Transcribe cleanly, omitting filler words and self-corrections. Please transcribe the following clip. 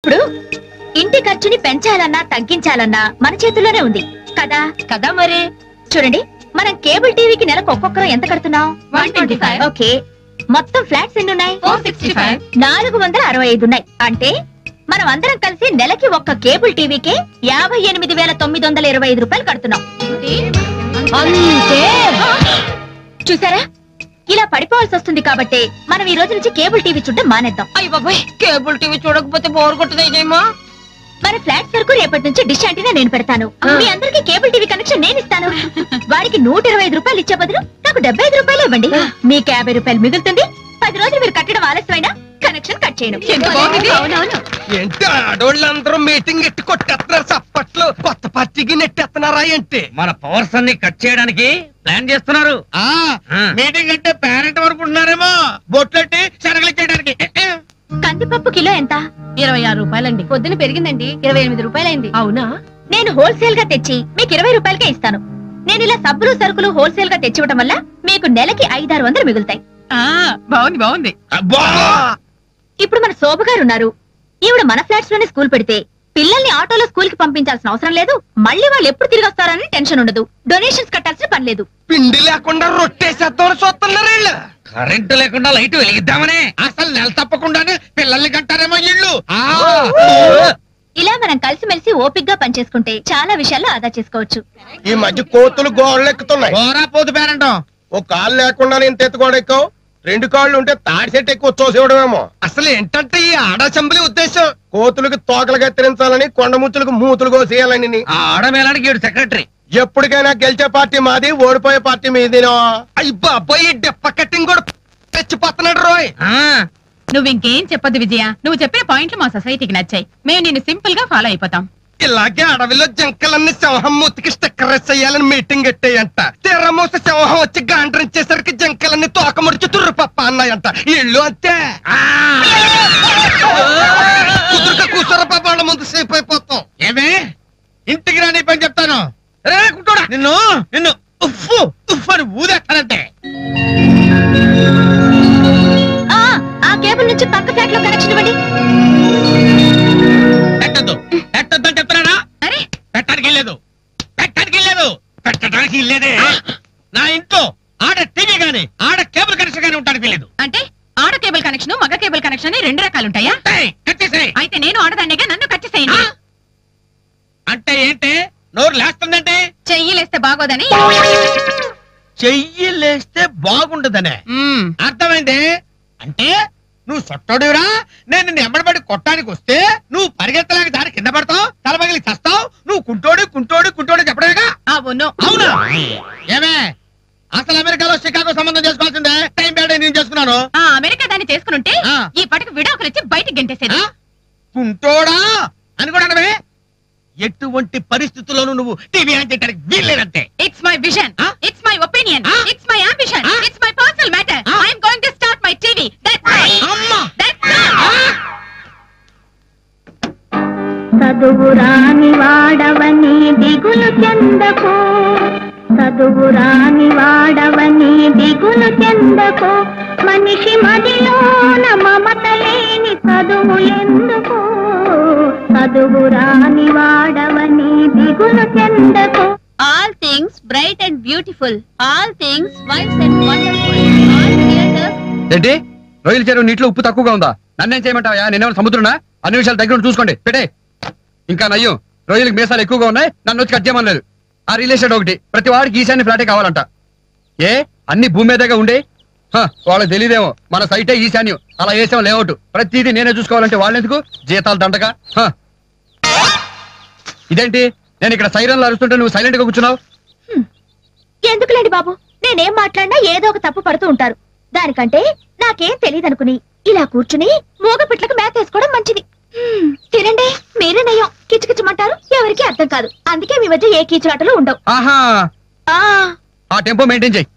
ఇప్పుడు ఇంటి ఖర్చుని పెంచాలన్నా తగ్గించాలన్నా మన చేతుల్లోనే ఉంది కదా కదా మరి చూడండి, మనం కేబుల్ టీవీకి నెలకు ఒక్కొక్కరు ఎంత కడుతున్నాం? 125. ఓకే, మొత్తం ఫ్లాట్స్ ఎన్ని ఉన్నాయి? 465. 465 ఉన్నాయి. అంటే మనం అందరం కలిసి నెలకి ఒక్క కేబుల్ టీవీకే 58,925 రూపాయలు కడుతున్నాం. అంతే. చూసారా, ఇలా పడిపోవాల్సి వస్తుంది కాబట్టి మనం ఈ రోజు నుంచి కేబుల్ టీవీ చూడడం మానేద్దాం. అయ్య బాబాయ్, కేబుల్ టీవీ చూడకపోతే బోర్ కొట్టదేమో. మన ఫ్లాట్స్ వరకు రేపటి నుంచి డిష్ యాంటీనా నేను పెడతాను. మీ అందరికి కేబుల్ టీవీ కనెక్షన్ నేను ఇస్తాను. వాడికి 125 రూపాయలు ఇచ్చే బదులు నాకు 75 రూపాయలు ఇవ్వండి. మీకు 50 రూపాయలు మిగులుతుంది. 10 రోజులు మీరు కట్టడం ఆలస్యమైనా కనెక్షన్ కట్ చేయను. ఏంటి ఆడోళ్ళందరూ మీటింగ్ ఎట్టి కొట్టేస్తున్నారు, చప్పట్లు కొత్త పార్టీకి నెట్టేస్తున్నారా ఏంటి? మన పవర్స్ అన్ని కట్ చేయడానికి ప్లాన్ చేస్తున్నారు. మీటింగ్ అంటే పేరెంట్ వరకు ఉన్నారేమో, బొట్లెట్టి శనగలు చేయడానికి. కందిపప్పు కిలో ఎంత? 26 రూపాయలండి. పొద్దున పెరిగిందండి, 28 రూపాయలైంది. అవునా? నేను హోల్సేల్ గా తెచ్చి మీకు 20 రూపాయలకే ఇస్తాను. నేను ఇలా సబ్బులు సరుకులు హోల్సేల్ గా తెచ్చివ్వడం వల్ల మీకు నెలకి 500-600 మిగులుతాయి. బాగుంది బాగుంది. ఇప్పుడు మన శోభ గారు ఉన్నారు. ఈవిడ మన ఫ్లాట్స్ లోనే స్కూల్ పెడితే పిల్లల్ని ఆటోలో స్కూల్ కి పంపించాల్సిన అవసరం లేదు. మళ్ళీ వాళ్ళు ఎప్పుడు తిరిగి వస్తారని టెన్షన్ ఉండదు. డొనేషన్స్ కట్టాల్సిన పని లేదు. పిండి లేకుండా రొట్టేసేద్దామని చూస్తున్నారు వీళ్ళు. కరెంటు లేకుండా లైట్ వెలిగిద్దామనే. అసలు నెల తప్పకుండానే పిల్లల్ని కంటారేమో ఇళ్ళు. ఇలా మనం కలిసిమెలిసి ఓపిక్ గా పనిచేసుకుంటే చాలా విషయాల్లో ఆదా చేసుకోవచ్చు. ఈ మధ్య కోతులు గోడలు ఎక్కుతున్నాయి. పోతు పేరంటాం. ఒక కాళ్ళు లేకుండా ఇంత ఎత్తుకోవడం ఎక్కువ, 2 కాళ్ళు ఉంటే తాడి చెట్టు ఎక్కువ చూసేవడమేమో. అసలు ఏంటంటే ఈ ఆడ అసెంబ్లీ ఉద్దేశం కోతులకు తోకలు కత్తిరించాలని, కొండముచ్చులకు మూతులు కోసేయాలని. ఆ ఆడమేళానికి ఈడు సెక్రటరీ. ఎప్పటికైనా గెలిచే పార్టీ మాది, ఓడిపోయే పార్టీ మీదినో. అయ్యి బాబోయ్, డెప్ప కట్టింగ్ కూడా తెచ్చిపోతున్నాడు రోయ్. నువ్వు ఇంకేం చెప్పదు విజయ. నువ్వు చెప్పే పాయింట్లు మా సొసైటీకి నచ్చాయి. మేము నిన్ను సింపుల్ గా ఫాలో అయిపోతాం. ఇలాగే అడవిలో జంకలన్నీ సింహం మూతికి స్టిక్కర్ వేసేయాలని మీటింగ్ పెట్టాయంట. తీరమూస సింహం వచ్చి గాండ్రించేసరికి జంకలన్నీ తోక ముడిచి తుర్రు పప్ప అన్నాయంట. ఇళ్ళు అంతే కుదురుగా కూర్చోర పాప, వాళ్ళ ముందు సేపు అయిపోతాం. ఏమే ఇంటికి రాని పని చెప్తాను. నిన్ను నిన్ను ఉఫ్ఫు ఉఫ్ అని ఊదేస్తానంటే. ఆ కేబుల్ నుంచి పక్క ఫ్లాట్ లో కనెక్షన్ ఇవ్వండి. పెట్టద్దు పెట్టద్దు అని చెప్తున్నాడా? పెట్టడానికి వెళ్ళలేదు, పెట్టడానికి వెళ్ళలేదు, పెట్టడానికి వెళ్ళేదే. నా ఇంట్లో ఆడ టీవీ గానీ ఆడ కేబుల్ కనెక్షన్ గానీ ఉంటానికి వెళ్ళలేదు. అంటే ఆడ కేబుల్ కనెక్షన్ మగ కేబుల్ కనెక్షన్ అని 2 రకాలుంటాయా? కట్టేసాయి. అయితే నేను ఆడదాన్నిగా నన్ను కట్టేసేయండి. అంటే ఏంటి నోరు లేస్తుందంటే? చెయ్యి లేస్తే బాగోదని. చెయ్యి లేస్తే బాగుండదనే అర్థమైంది. అంటే నువ్వు సొట్టోడురా, నేను నిన్ను ఎమ్మడబడి కొట్టానికి వస్తే నువ్వు పరిగెత్తలేక దాని కింద పడతావు, తలపగిలి చస్తావు. నువ్వు కుంటోడు కుంటోడు కుంటోడు చెప్పడమేగా. అవును. అవునా? ఏమే అసలు అమెరికాలో షికాగో సంబంధం చేసుకోవాల్సిందే. టైం బ్యాడ్ నేను చేసుకున్నాను. అమెరికా దాన్ని చేసుకునుంటే ఈ పటికి విడాకులు ఇచ్చి బయటికి గెంటేసేది. కుంటోడా అని కూడా అనవే. ఎటువంటి పరిస్థితుల్లోనూ నువ్వు టీవీ ఆన్ చేయడానికి వీల్లేదంతే. It's my vision, it's my opinion, it's my ambition, it's my personal matter. I am going to start my TV. చదువురాని వాడవని దిగులు చెందకు, చదువురాని వాడవని దిగులు చెందకు, మనిషి మదిలోన మమత లేని చదువు ఎందుకు, చదువురాని వాడవని దిగులు చెందకు. All things bright and beautiful, all things wise and wonderful, all creators. ఏంటి రొయ్యల చెరువు నీటిలో ఉప్పు తక్కువగా ఉందా? నన్నేం చేయమంటావా? నేనేమైనా సముద్రున్నా? అన్ని విషయాలు దగ్గర చూసుకోండి. పెట్టే. ఇంకా నయ్యం, రొయ్యలకు మీసాలు ఎక్కువగా ఉన్నాయి, నన్ను వచ్చి కట్ చేయమని లేదు. ఆ రిలేషన్ ఒకటి, ప్రతి వాడికి ఈశాన్య ఫ్లాటే కావాలంట. ఏ అన్ని భూమి మీదగా ఉండే వాళ్ళకి తెలియదేమో మన సైటే ఈశాన్యం. అలా వేసాం లేఅవుట్, ప్రతిదీ నేనే చూసుకోవాలంటే వాళ్ళెందుకు? జీతాలు దండగా. ఇదేంటి నేను ఇక్కడ సైరన్లు అరుస్తుంటే నువ్వు సైలెంట్ గా కూర్చున్నావు? ఎందుకులేండి బాబు, నేనేం మాట్లాడినా ఏదో ఒక తప్పు పడుతూ ఉంటారు. దానికంటే నాకేం తెలియదనుకుని ఇలా కూర్చుని మూగపిట్లకు మేత వేసుకోవడం మంచిది. తినండి, మీరే నయ్యం. కిచకిచమంటారు, ఎవరికి అర్థం కాదు. అందుకే మీ మధ్య ఏ కీచులాటలు ఉండవు. ఆహా, ఆ టెంపో మెయింటైన్ చేయి.